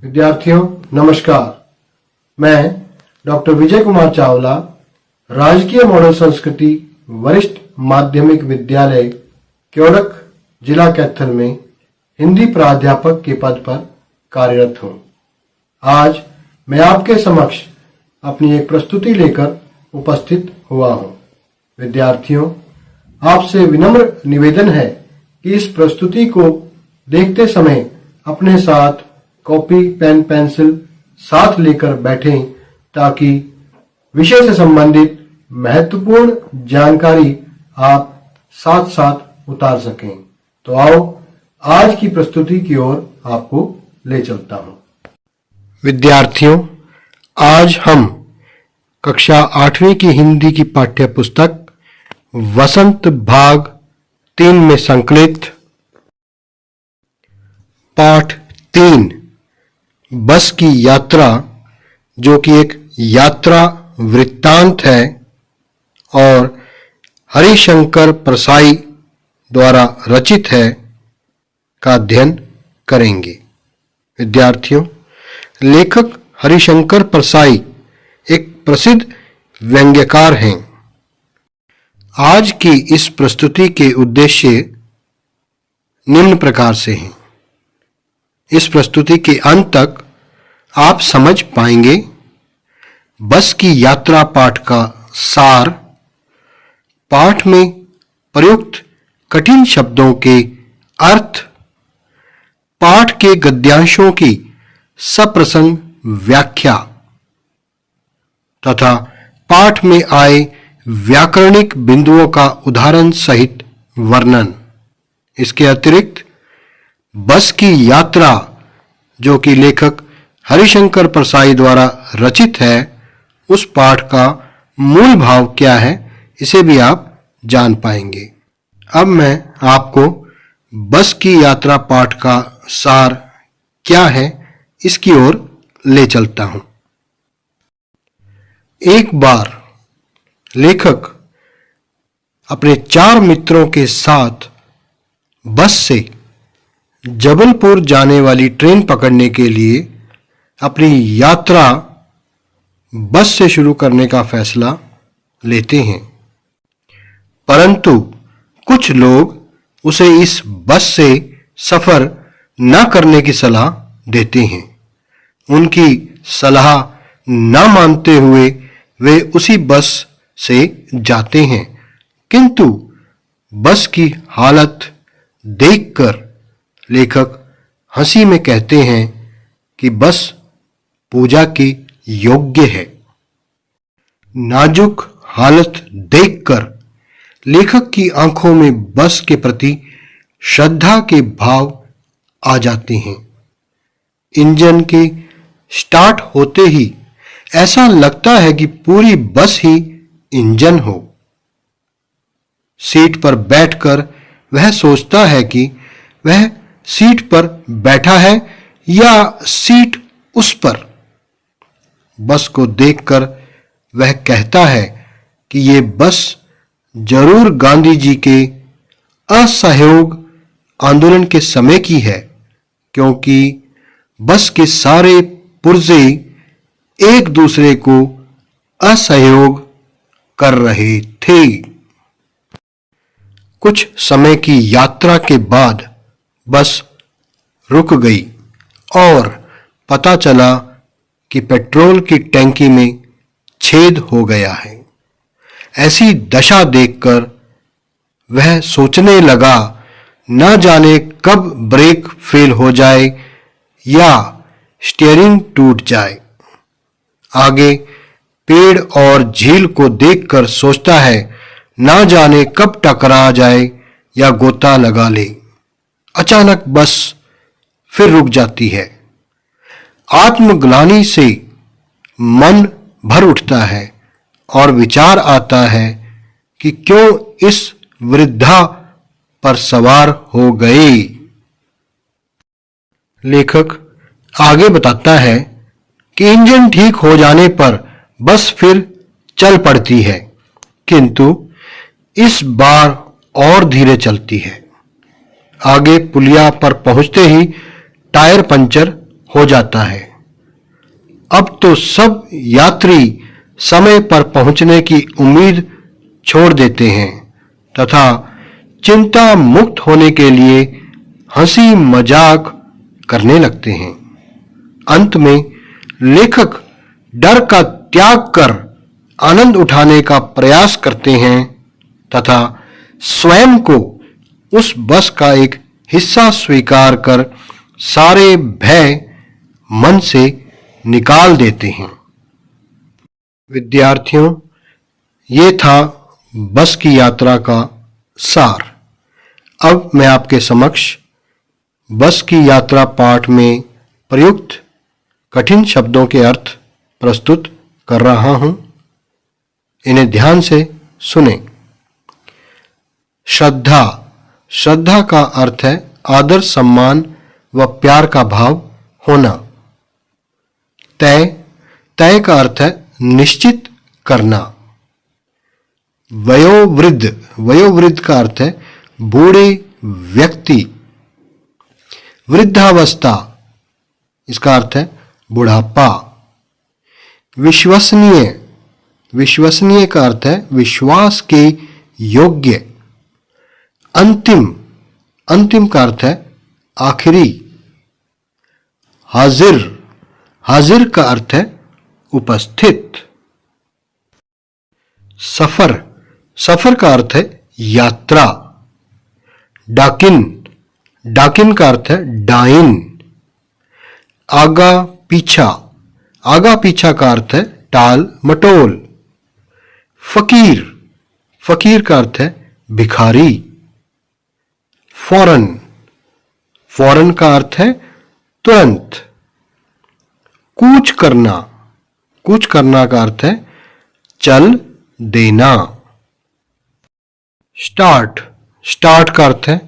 विद्यार्थियों नमस्कार। मैं डॉक्टर विजय कुमार चावला राजकीय मॉडल संस्कृति वरिष्ठ माध्यमिक विद्यालय क्योड़क जिला कैथल में हिंदी प्राध्यापक के पद पर कार्यरत हूं। आज मैं आपके समक्ष अपनी एक प्रस्तुति लेकर उपस्थित हुआ हूं। विद्यार्थियों, आपसे विनम्र निवेदन है कि इस प्रस्तुति को देखते समय अपने साथ कॉपी पेन पेंसिल साथ लेकर बैठें ताकि विषय से संबंधित महत्वपूर्ण जानकारी आप साथ साथ उतार सकें। तो आओ आज की प्रस्तुति की ओर आपको ले चलता हूं। विद्यार्थियों, आज हम कक्षा 8वीं की हिंदी की पाठ्य पुस्तक वसंत भाग 3 में संकलित पाठ 3 बस की यात्रा, जो कि एक यात्रा वृत्तांत है और हरिशंकर परसाई द्वारा रचित है, का अध्ययन करेंगे। विद्यार्थियों, लेखक हरिशंकर परसाई एक प्रसिद्ध व्यंग्यकार हैं। आज की इस प्रस्तुति के उद्देश्य निम्न प्रकार से हैं। इस प्रस्तुति के अंत तक आप समझ पाएंगे बस की यात्रा पाठ का सार, पाठ में प्रयुक्त कठिन शब्दों के अर्थ, पाठ के गद्यांशों की सप्रसंग व्याख्या तथा पाठ में आए व्याकरणिक बिंदुओं का उदाहरण सहित वर्णन। इसके अतिरिक्त बस की यात्रा, जो कि लेखक हरिशंकर परसाई द्वारा रचित है, उस पाठ का मूल भाव क्या है, इसे भी आप जान पाएंगे। अब मैं आपको बस की यात्रा पाठ का सार क्या है, इसकी ओर ले चलता हूं। एक बार लेखक अपने 4 मित्रों के साथ बस से जबलपुर जाने वाली ट्रेन पकड़ने के लिए अपनी यात्रा बस से शुरू करने का फैसला लेते हैं, परंतु कुछ लोग उसे इस बस से सफर न करने की सलाह देते हैं। उनकी सलाह न मानते हुए वे उसी बस से जाते हैं, किंतु बस की हालत देखकर लेखक हंसी में कहते हैं कि बस पूजा के योग्य है। नाजुक हालत देखकर लेखक की आंखों में बस के प्रति श्रद्धा के भाव आ जाते हैं। इंजन के स्टार्ट होते ही ऐसा लगता है कि पूरी बस ही इंजन हो। सीट पर बैठकर वह सोचता है कि वह सीट पर बैठा है या सीट उस पर। बस को देखकर वह कहता है कि ये बस जरूर गांधी जी के असहयोग आंदोलन के समय की है, क्योंकि बस के सारे पुर्जे एक दूसरे को असहयोग कर रहे थे। कुछ समय की यात्रा के बाद बस रुक गई और पता चला कि पेट्रोल की टैंकी में छेद हो गया है। ऐसी दशा देखकर वह सोचने लगा, न जाने कब ब्रेक फेल हो जाए या स्टीयरिंग टूट जाए। आगे पेड़ और झील को देखकर सोचता है, न जाने कब टकरा जाए या गोता लगा ले। अचानक बस फिर रुक जाती है। आत्मग्लानि से मन भर उठता है और विचार आता है कि क्यों इस वृद्धा पर सवार हो गए। लेखक आगे बताता है कि इंजन ठीक हो जाने पर बस फिर चल पड़ती है, किंतु इस बार और धीरे चलती है। आगे पुलिया पर पहुंचते ही टायर पंचर हो जाता है। अब तो सब यात्री समय पर पहुंचने की उम्मीद छोड़ देते हैं तथा चिंता मुक्त होने के लिए हंसी मजाक करने लगते हैं। अंत में लेखक डर का त्याग कर आनंद उठाने का प्रयास करते हैं तथा स्वयं को उस बस का एक हिस्सा स्वीकार कर सारे भय मन से निकाल देते हैं। विद्यार्थियों, ये था बस की यात्रा का सार। अब मैं आपके समक्ष बस की यात्रा पाठ में प्रयुक्त कठिन शब्दों के अर्थ प्रस्तुत कर रहा हूं। इन्हें ध्यान से सुनें। श्रद्धा। श्रद्धा का अर्थ है आदर, सम्मान व प्यार का भाव होना। तय। तय का अर्थ है निश्चित करना। वयोवृद्ध। वयोवृद्ध का अर्थ है बूढ़े व्यक्ति। वृद्धावस्था, इसका अर्थ है बुढ़ापा। विश्वसनीय। विश्वसनीय का अर्थ है विश्वास के योग्य। अंतिम। अंतिम का अर्थ है आखिरी। हाजिर। हाजिर का अर्थ है उपस्थित। सफर। सफर का अर्थ है यात्रा। डाकिन। डाकिन का अर्थ है डाइन। आगा पीछा। आगा पीछा का अर्थ है टाल मटोल। फकीर। फकीर का अर्थ है भिखारी। फौरन। फौरन का अर्थ है तुरंत। कूच करना। कूच करना का अर्थ है चल देना। स्टार्ट। स्टार्ट का अर्थ है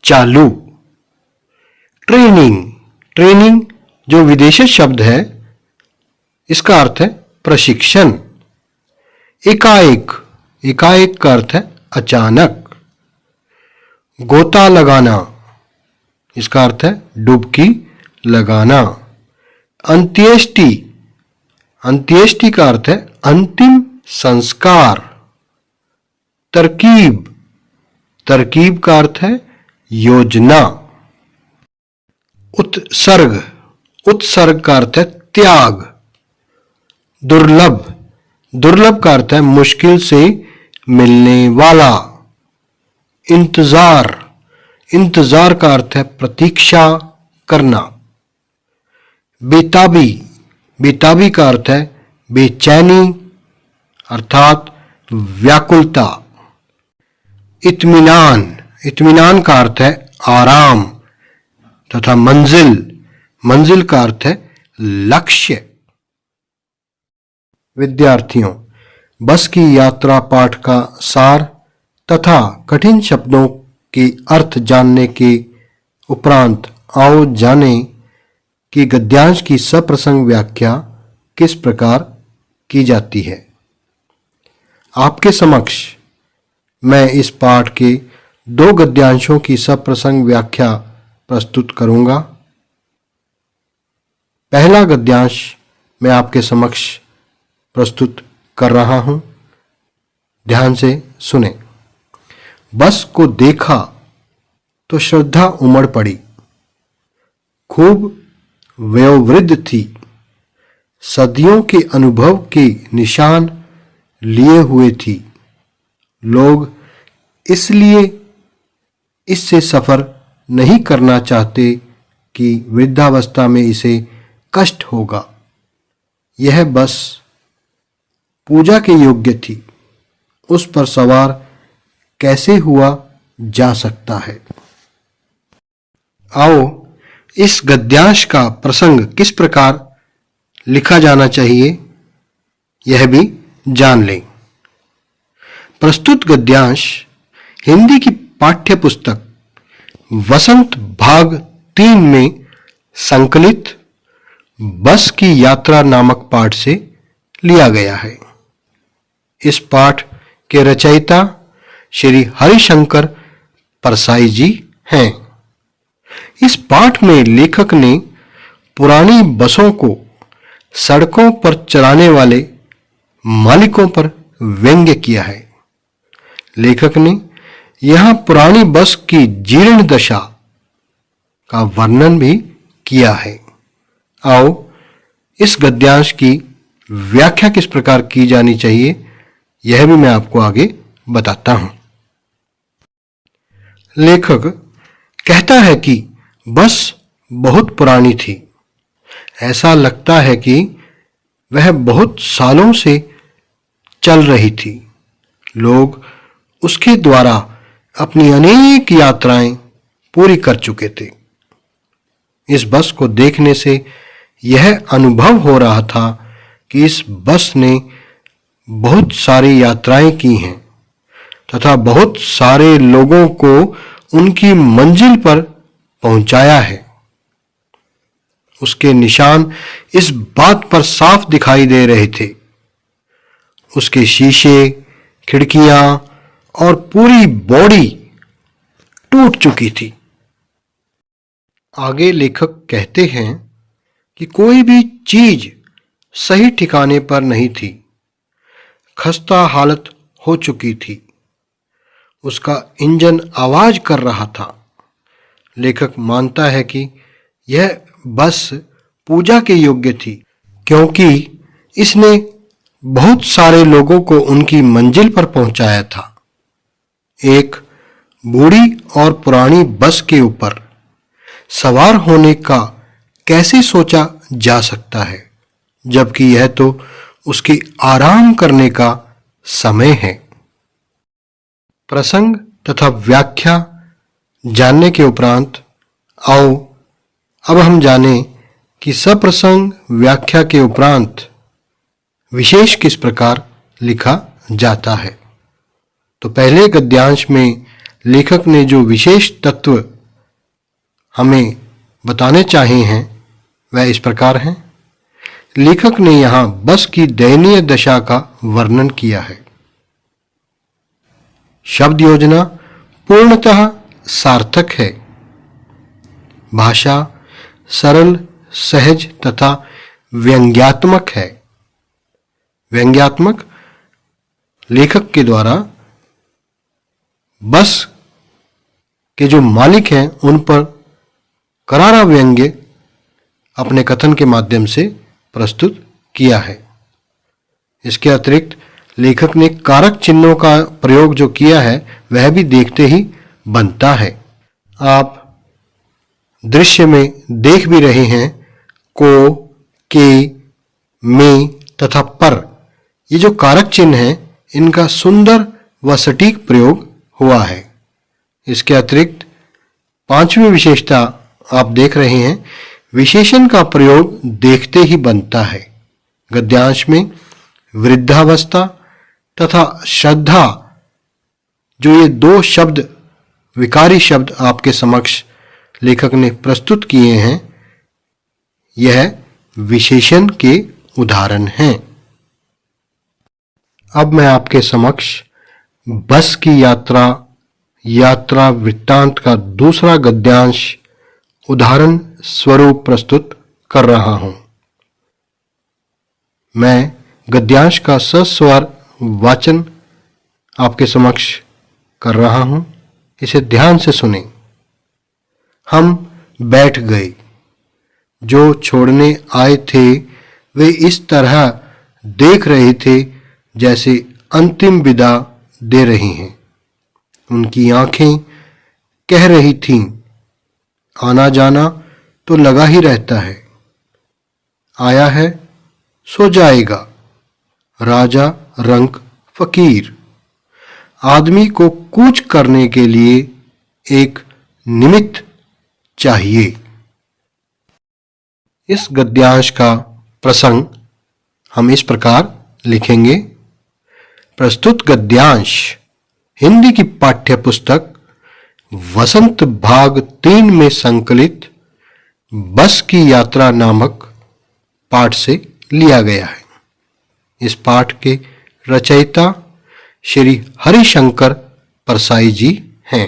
चालू। ट्रेनिंग। ट्रेनिंग जो विदेशी शब्द है, इसका अर्थ है प्रशिक्षण। एकाएक। एकाएक का अर्थ है अचानक। गोता लगाना, इसका अर्थ है डुबकी लगाना। अंत्येष्टि। अंत्येष्टि का अर्थ है अंतिम संस्कार। तरकीब। तरकीब का अर्थ है योजना। उत्सर्ग। उत्सर्ग का अर्थ है त्याग। दुर्लभ। दुर्लभ का अर्थ है मुश्किल से मिलने वाला। इंतजार। इंतजार का अर्थ है प्रतीक्षा करना। बेताबी। बेताबी का अर्थ है बेचैनी अर्थात व्याकुलता। इत्मीनान। इत्मीनान का अर्थ है आराम तथा मंजिल। मंजिल का अर्थ है लक्ष्य। विद्यार्थियों, बस की यात्रा पाठ का सार तथा कठिन शब्दों के अर्थ जानने के उपरांत आओ जाने कि गद्यांश की सप्रसंग व्याख्या किस प्रकार की जाती है। आपके समक्ष मैं इस पाठ के 2 गद्यांशों की सप्रसंग व्याख्या प्रस्तुत करूंगा। पहला गद्यांश मैं आपके समक्ष प्रस्तुत कर रहा हूं। ध्यान से सुने। बस को देखा तो श्रद्धा उमड़ पड़ी। खूब वयोवृद्ध थी। सदियों के अनुभव के निशान लिए हुए थी। लोग इसलिए इससे सफर नहीं करना चाहते कि वृद्धावस्था में इसे कष्ट होगा। यह बस पूजा के योग्य थी। उस पर सवार कैसे हुआ जा सकता है। आओ इस गद्यांश का प्रसंग किस प्रकार लिखा जाना चाहिए यह भी जान लें। प्रस्तुत गद्यांश हिंदी की पाठ्य पुस्तक वसंत भाग 3 में संकलित बस की यात्रा नामक पाठ से लिया गया है। इस पाठ के रचयिता श्री हरिशंकर परसाई जी हैं। इस पाठ में लेखक ने पुरानी बसों को सड़कों पर चलाने वाले मालिकों पर व्यंग्य किया है। लेखक ने यहां पुरानी बस की जीर्ण दशा का वर्णन भी किया है। आओ इस गद्यांश की व्याख्या किस प्रकार की जानी चाहिए यह भी मैं आपको आगे बताता हूं। लेखक कहता है कि बस बहुत पुरानी थी। ऐसा लगता है कि वह बहुत सालों से चल रही थी। लोग उसके द्वारा अपनी अनेक यात्राएं पूरी कर चुके थे। इस बस को देखने से यह अनुभव हो रहा था कि इस बस ने बहुत सारी यात्राएं की हैं तथा बहुत सारे लोगों को उनकी मंजिल पर पहुंचाया है। उसके निशान इस बात पर साफ दिखाई दे रहे थे। उसके शीशे, खिड़कियां और पूरी बॉडी टूट चुकी थी। आगे लेखक कहते हैं कि कोई भी चीज सही ठिकाने पर नहीं थी। खस्ता हालत हो चुकी थी। उसका इंजन आवाज कर रहा था। लेखक मानता है कि यह बस पूजा के योग्य थी क्योंकि इसने बहुत सारे लोगों को उनकी मंजिल पर पहुंचाया था। एक बूढ़ी और पुरानी बस के ऊपर सवार होने का कैसे सोचा जा सकता है, जबकि यह तो उसके आराम करने का समय है। प्रसंग तथा व्याख्या जानने के उपरांत आओ अब हम जानें कि सप्रसंग व्याख्या के उपरांत विशेष किस प्रकार लिखा जाता है। तो पहले गद्यांश में लेखक ने जो विशेष तत्व हमें बताने चाहे हैं वह इस प्रकार हैं। लेखक ने यहां बस की दयनीय दशा का वर्णन किया है। शब्द योजना पूर्णतः सार्थक है। भाषा सरल, सहज तथा व्यंग्यात्मक है। व्यंग्यात्मक लेखक के द्वारा बस के जो मालिक हैं उन पर करारा व्यंग्य अपने कथन के माध्यम से प्रस्तुत किया है। इसके अतिरिक्त लेखक ने कारक चिन्हों का प्रयोग जो किया है वह भी देखते ही बनता है। आप दृश्य में देख भी रहे हैं को, के, में तथा पर, ये जो कारक चिन्ह हैं इनका सुंदर व सटीक प्रयोग हुआ है। इसके अतिरिक्त पांचवी विशेषता आप देख रहे हैं, विशेषण का प्रयोग देखते ही बनता है। गद्यांश में वृद्धावस्था तथा श्रद्धा जो ये दो शब्द, विकारी शब्द आपके समक्ष लेखक ने प्रस्तुत किए हैं, यह विशेषण के उदाहरण हैं। अब मैं आपके समक्ष बस की यात्रा वृत्तांत का दूसरा गद्यांश उदाहरण स्वरूप प्रस्तुत कर रहा हूं। मैं गद्यांश का सस्वर वाचन आपके समक्ष कर रहा हूं, इसे ध्यान से सुनें। हम बैठ गए। जो छोड़ने आए थे वे इस तरह देख रहे थे जैसे अंतिम विदा दे रही हैं। उनकी आंखें कह रही थीं, आना जाना तो लगा ही रहता है। आया है सो जाएगा। राजा रंक फकीर। आदमी को कूच करने के लिए एक निमित्त चाहिए। इस गद्यांश का प्रसंग हम इस प्रकार लिखेंगे। प्रस्तुत गद्यांश हिंदी की पाठ्य पुस्तक वसंत भाग 3 में संकलित बस की यात्रा नामक पाठ से लिया गया है। इस पाठ के रचयिता श्री हरिशंकर परसाई जी हैं।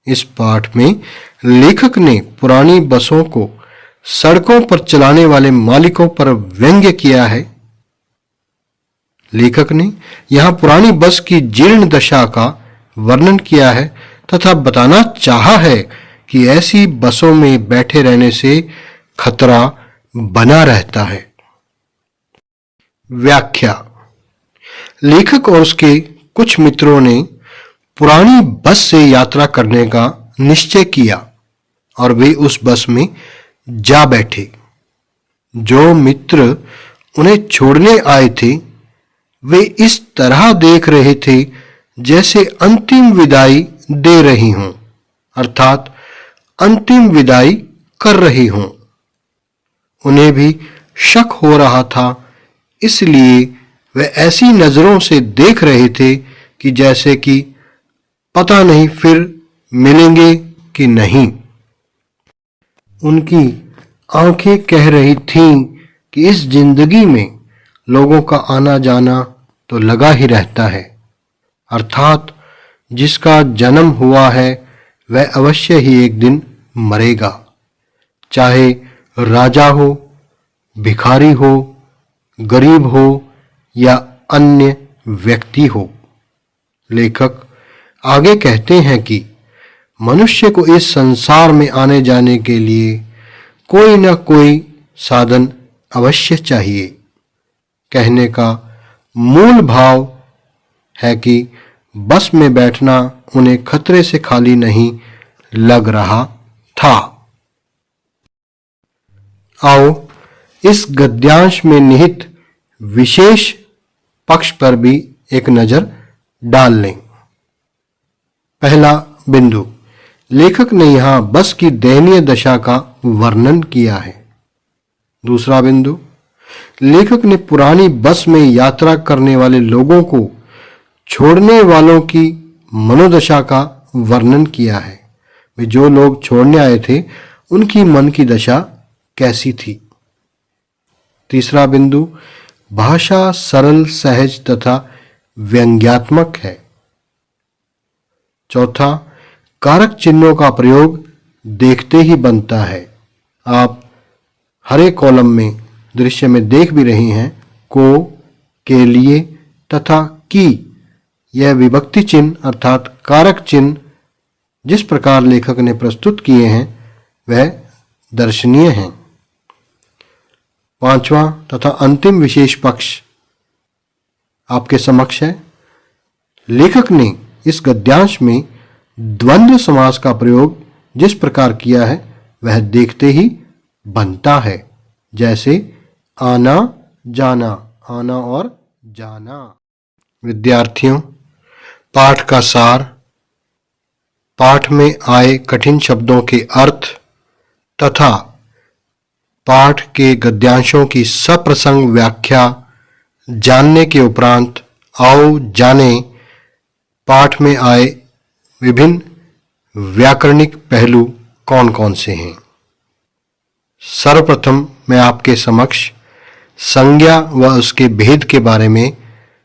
इस पाठ में लेखक ने पुरानी बसों को सड़कों पर चलाने वाले मालिकों पर व्यंग्य किया है। लेखक ने यहां पुरानी बस की जीर्ण दशा का वर्णन किया है तथा बताना चाहा है कि ऐसी बसों में बैठे रहने से खतरा बना रहता है। व्याख्या। लेखक और उसके कुछ मित्रों ने पुरानी बस से यात्रा करने का निश्चय किया और वे उस बस में जा बैठे। जो मित्र उन्हें छोड़ने आए थे वे इस तरह देख रहे थे जैसे अंतिम विदाई दे रही हों, अर्थात अंतिम विदाई कर रही हों। उन्हें भी शक हो रहा था, इसलिए वे ऐसी नजरों से देख रहे थे कि जैसे कि पता नहीं फिर मिलेंगे कि नहीं। उनकी आंखें कह रही थीं कि इस जिंदगी में लोगों का आना जाना तो लगा ही रहता है, अर्थात जिसका जन्म हुआ है वह अवश्य ही एक दिन मरेगा, चाहे राजा हो, भिखारी हो, गरीब हो या अन्य व्यक्ति हो। लेखक आगे कहते हैं कि मनुष्य को इस संसार में आने जाने के लिए कोई न कोई साधन अवश्य चाहिए। कहने का मूल भाव है कि बस में बैठना उन्हें खतरे से खाली नहीं लग रहा था। आओ इस गद्यांश में निहित विशेष पक्ष पर भी एक नजर डाल लें। पहला बिंदु, लेखक ने यहां बस की दयनीय दशा का वर्णन किया है। दूसरा बिंदु, लेखक ने पुरानी बस में यात्रा करने वाले लोगों को छोड़ने वालों की मनोदशा का वर्णन किया है। वे जो लोग छोड़ने आए थे उनकी मन की दशा कैसी थी। तीसरा बिंदु, भाषा सरल, सहज तथा व्यंग्यात्मक है। चौथा, कारक चिन्हों का प्रयोग देखते ही बनता है। आप हरे कॉलम में दृश्य में देख भी रही हैं, को, के लिए तथा की, यह विभक्ति चिन्ह अर्थात कारक चिन्ह जिस प्रकार लेखक ने प्रस्तुत किए हैं वह दर्शनीय हैं। पांचवा तथा अंतिम विशेष पक्ष आपके समक्ष है। लेखक ने इस गद्यांश में द्वंद्व समास का प्रयोग जिस प्रकार किया है वह देखते ही बनता है, जैसे आना जाना, आना और जाना। विद्यार्थियों, पाठ का सार, पाठ में आए कठिन शब्दों के अर्थ तथा पाठ के गद्यांशों की सप्रसंग व्याख्या जानने के उपरांत आओ जाने पाठ में आए विभिन्न व्याकरणिक पहलू कौन कौन से हैं। सर्वप्रथम मैं आपके समक्ष संज्ञा व उसके भेद के बारे में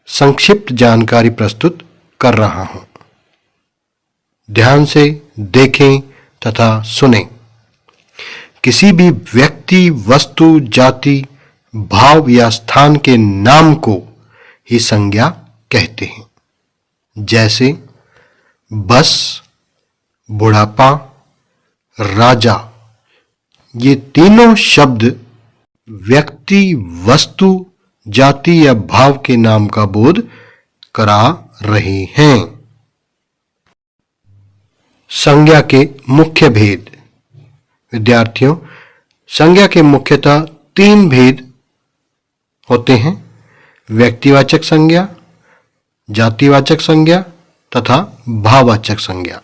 संक्षिप्त जानकारी प्रस्तुत कर रहा हूं। ध्यान से देखें तथा सुनें। किसी भी व्यक्ति, वस्तु, जाति, भाव या स्थान के नाम को ही संज्ञा कहते हैं। जैसे बस, बुढ़ापा, राजा, ये तीनों शब्द व्यक्ति, वस्तु, जाति या भाव के नाम का बोध करा रहे हैं। संज्ञा के मुख्य भेद। विद्यार्थियों, संज्ञा के मुख्यतः तीन भेद होते हैं: व्यक्तिवाचक संज्ञा, जातिवाचक संज्ञा तथा भाववाचक संज्ञा।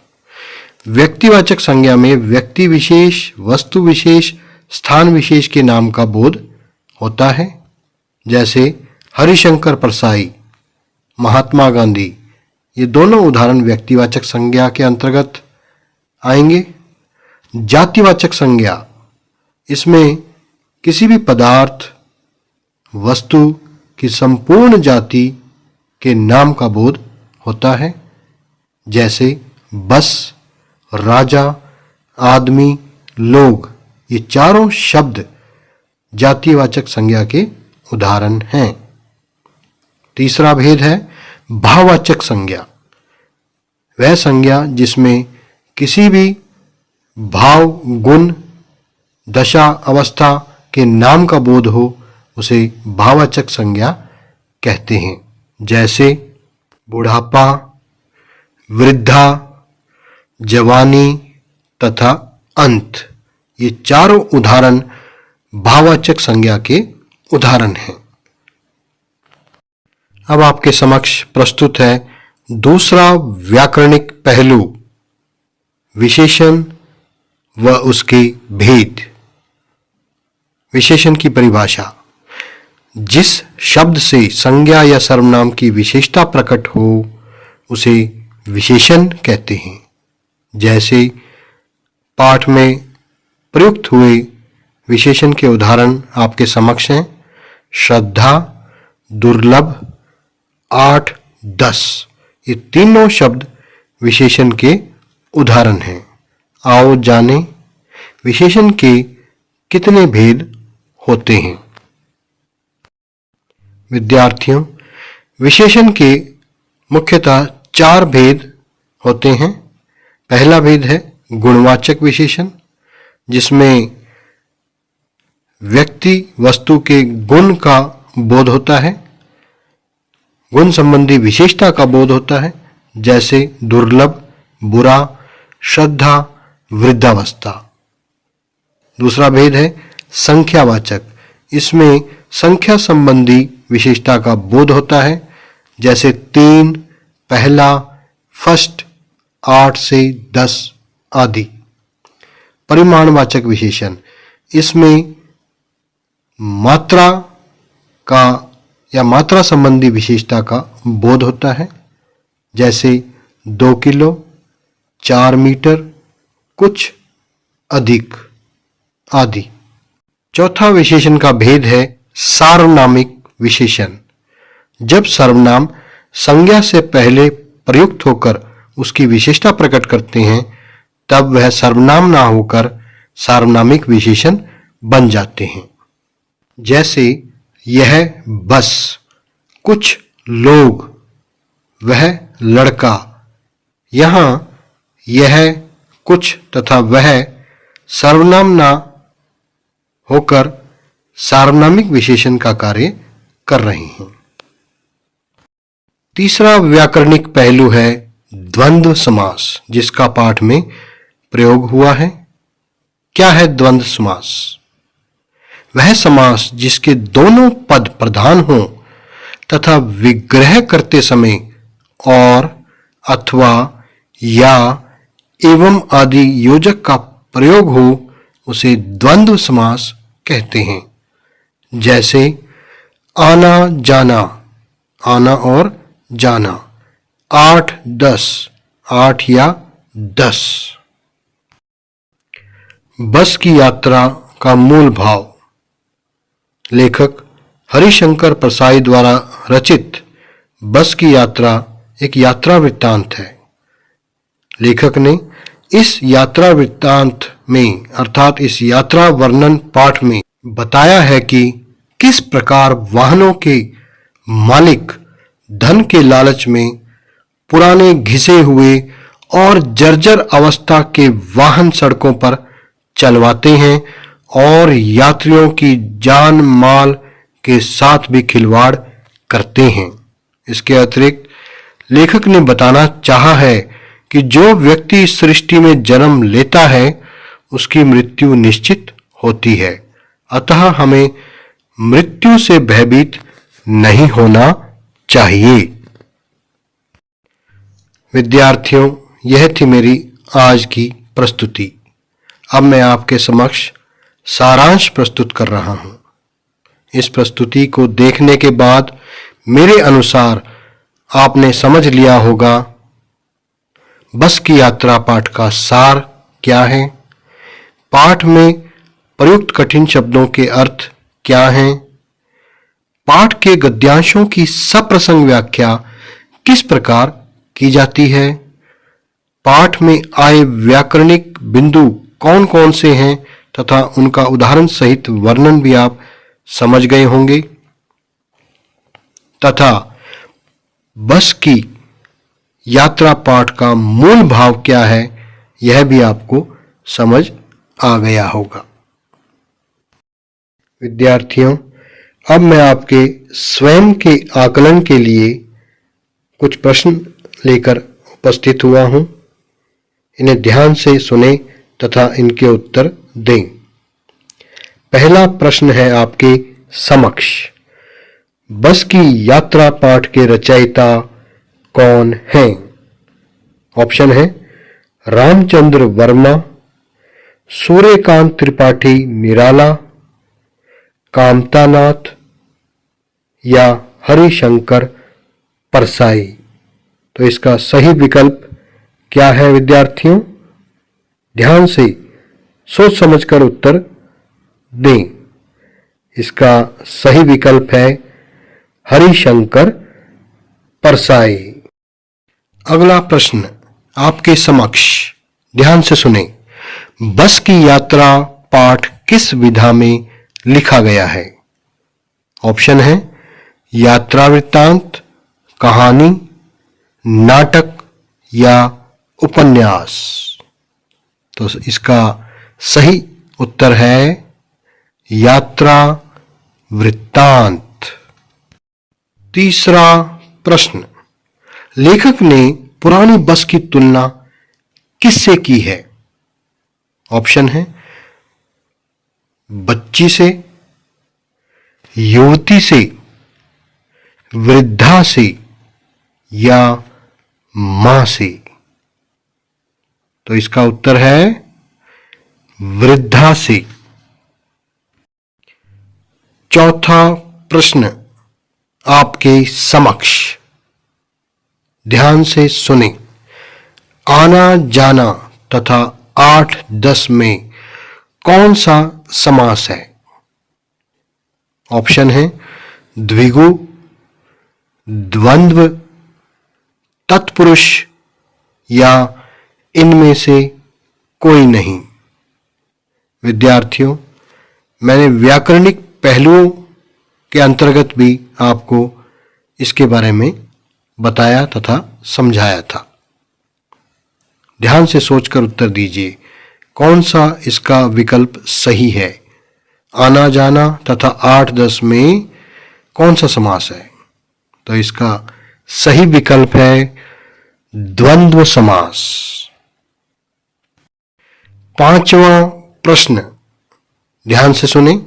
व्यक्तिवाचक संज्ञा में व्यक्ति विशेष, वस्तु विशेष, स्थान विशेष के नाम का बोध होता है। जैसे हरिशंकर परसाई, महात्मा गांधी, ये दोनों उदाहरण व्यक्तिवाचक संज्ञा के अंतर्गत आएंगे। जातिवाचक संज्ञा, इसमें किसी भी पदार्थ, वस्तु की संपूर्ण जाति के नाम का बोध होता है। जैसे बस, राजा, आदमी, लोग ये चारों शब्द जातिवाचक संज्ञा के उदाहरण हैं। तीसरा भेद है भाववाचक संज्ञा। वह संज्ञा जिसमें किसी भी भाव, गुण, दशा, अवस्था के नाम का बोध हो उसे भाववाचक संज्ञा कहते हैं। जैसे बुढ़ापा, वृद्धा, जवानी तथा अंत, ये चारों उदाहरण भाववाचक संज्ञा के उदाहरण हैं। अब आपके समक्ष प्रस्तुत है दूसरा व्याकरणिक पहलू, विशेषण व उसके भेद। विशेषण की परिभाषा: जिस शब्द से संज्ञा या सर्वनाम की विशेषता प्रकट हो उसे विशेषण कहते हैं। जैसे पाठ में प्रयुक्त हुए विशेषण के उदाहरण आपके समक्ष हैं। श्रद्धा, दुर्लभ, 8, 10, ये तीनों शब्द विशेषण के उदाहरण हैं। आओ जाने विशेषण के कितने भेद होते हैं। विद्यार्थियों, विशेषण के मुख्यतः 4 भेद होते हैं। पहला भेद है गुणवाचक विशेषण, जिसमें व्यक्ति वस्तु के गुण का बोध होता है, गुण संबंधी विशेषता का बोध होता है। जैसे दुर्लभ, बुरा, श्रद्धा, वृद्धावस्था। दूसरा भेद है संख्यावाचक। इसमें संख्या संबंधी विशेषता का बोध होता है। जैसे 3, पहला, फर्स्ट, 8 से 10 आदि। परिमाणवाचक विशेषण, इसमें मात्रा का या मात्रा संबंधी विशेषता का बोध होता है। जैसे 2 किलो, 4 मीटर, कुछ अधिक आदि। चौथा विशेषण का भेद है सार्वनामिक विशेषण। जब सर्वनाम संज्ञा से पहले प्रयुक्त होकर उसकी विशेषता प्रकट करते हैं तब वह सर्वनाम ना होकर सार्वनामिक विशेषण बन जाते हैं। जैसे यह बस, कुछ लोग, वह लड़का। यहाँ यह, कुछ तथा वह सर्वनाम ना होकर सार्वनामिक विशेषण का कार्य कर रहे हैं। तीसरा व्याकरणिक पहलू है द्वंद्व समास, जिसका पाठ में प्रयोग हुआ है। क्या है द्वंद्व समास? वह समास जिसके दोनों पद प्रधान हों तथा विग्रह करते समय और, अथवा, या, एवं आदि योजक का प्रयोग हो उसे द्वंद्व समास कहते हैं। जैसे आना जाना, आना और जाना। 8, 10, 8 या 10। बस की यात्रा का मूल भाव। लेखक हरिशंकर परसाई द्वारा रचित बस की यात्रा एक यात्रा वृत्तांत है। लेखक ने इस यात्रा वृत्तांत में अर्थात इस यात्रा वर्णन पाठ में बताया है कि किस प्रकार वाहनों के मालिक धन के लालच में पुराने घिसे हुए और जर्जर अवस्था के वाहन सड़कों पर चलवाते हैं और यात्रियों की जान माल के साथ भी खिलवाड़ करते हैं। इसके अतिरिक्त लेखक ने बताना चाहा है कि जो व्यक्ति इस सृष्टि में जन्म लेता है उसकी मृत्यु निश्चित होती है, अतः हमें मृत्यु से भयभीत नहीं होना चाहिए। विद्यार्थियों, यह थी मेरी आज की प्रस्तुति। अब मैं आपके समक्ष सारांश प्रस्तुत कर रहा हूं। इस प्रस्तुति को देखने के बाद मेरे अनुसार आपने समझ लिया होगा बस की यात्रा पाठ का सार क्या है, पाठ में प्रयुक्त कठिन शब्दों के अर्थ क्या हैं, पाठ के गद्यांशों की सप्रसंग व्याख्या किस प्रकार की जाती है, पाठ में आए व्याकरणिक बिंदु कौन कौन से हैं तथा उनका उदाहरण सहित वर्णन भी आप समझ गए होंगे तथा बस की यात्रा पाठ का मूल भाव क्या है यह भी आपको समझ आ गया होगा। विद्यार्थियों, अब मैं आपके स्वयं के आकलन के लिए कुछ प्रश्न लेकर उपस्थित हुआ हूं। इन्हें ध्यान से सुने तथा इनके उत्तर दें। पहला प्रश्न है आपके समक्ष, बस की यात्रा पाठ के रचयिता कौन हैं? ऑप्शन है रामचंद्र वर्मा, सूर्यकांत त्रिपाठी निराला, कामतानाथ या हरिशंकर परसाई। तो इसका सही विकल्प क्या है विद्यार्थियों? ध्यान से सोच समझकर उत्तर दें। इसका सही विकल्प है हरिशंकर परसाई। अगला प्रश्न आपके समक्ष, ध्यान से सुने। बस की यात्रा पाठ किस विधा में लिखा गया है? ऑप्शन है यात्रा वृत्तांत, कहानी, नाटक या उपन्यास। तो इसका सही उत्तर है यात्रा वृत्तांत। तीसरा प्रश्न, लेखक ने पुरानी बस की तुलना किससे की है? ऑप्शन है बच्ची से, युवती से, वृद्धा से या मां से। तो इसका उत्तर है वृद्धा से। चौथा प्रश्न आपके समक्ष, ध्यान से सुने। आना जाना तथा 8-10 में कौन सा समास है? ऑप्शन है द्विगु, द्वंद्व, तत्पुरुष या इनमें से कोई नहीं। विद्यार्थियों, मैंने व्याकरणिक पहलुओं के अंतर्गत भी आपको इसके बारे में बताया तथा समझाया था। ध्यान से सोचकर उत्तर दीजिए, कौन सा इसका विकल्प सही है? आना जाना तथा 8-10 में कौन सा समास है? तो इसका सही विकल्प है द्वंद्व समास। पांचवा प्रश्न, ध्यान से सुने।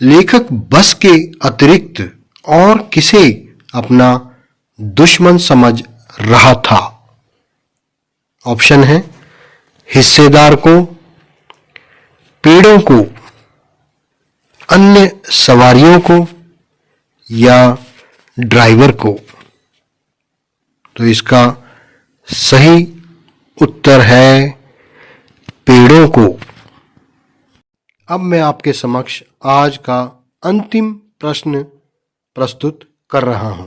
लेखक बस के अतिरिक्त और किसे अपना दुश्मन समझ रहा था? ऑप्शन है हिस्सेदार को, पेड़ों को, अन्य सवारियों को या ड्राइवर को। तो इसका सही उत्तर है पेड़ों को। अब मैं आपके समक्ष आज का अंतिम प्रश्न प्रस्तुत कर रहा हूं।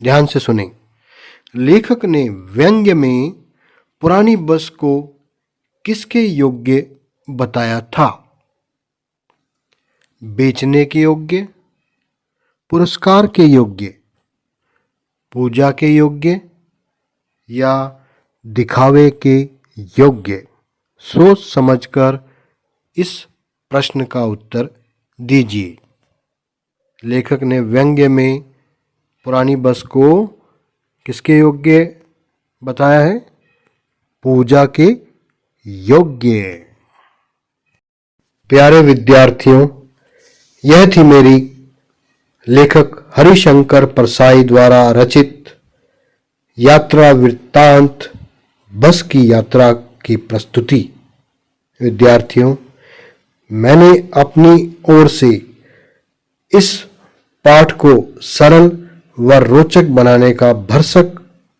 ध्यान से सुने। लेखक ने व्यंग्य में पुरानी बस को किसके योग्य बताया था? बेचने के योग्य, पुरस्कार के योग्य, पूजा के योग्य या दिखावे के योग्य? सोच समझकर इस प्रश्न का उत्तर दीजिए। लेखक ने व्यंग्य में पुरानी बस को किसके योग्य बताया है? पूजा के योग्य। प्यारे विद्यार्थियों, यह थी मेरी लेखक हरिशंकर परसाई द्वारा रचित यात्रा वृत्तांत बस की यात्रा की प्रस्तुति। विद्यार्थियों, मैंने अपनी ओर से इस पाठ को सरल व रोचक बनाने का भरसक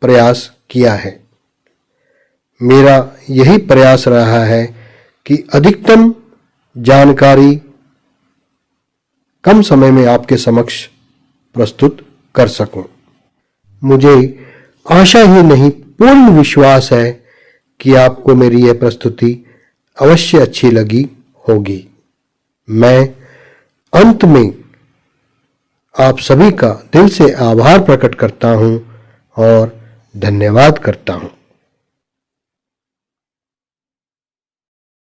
प्रयास किया है। मेरा यही प्रयास रहा है कि अधिकतम जानकारी कम समय में आपके समक्ष प्रस्तुत कर सकूं। मुझे आशा ही नहीं पूर्ण विश्वास है कि आपको मेरी यह प्रस्तुति अवश्य अच्छी लगी होगी। मैं अंत में आप सभी का दिल से आभार प्रकट करता हूं और धन्यवाद करता हूं।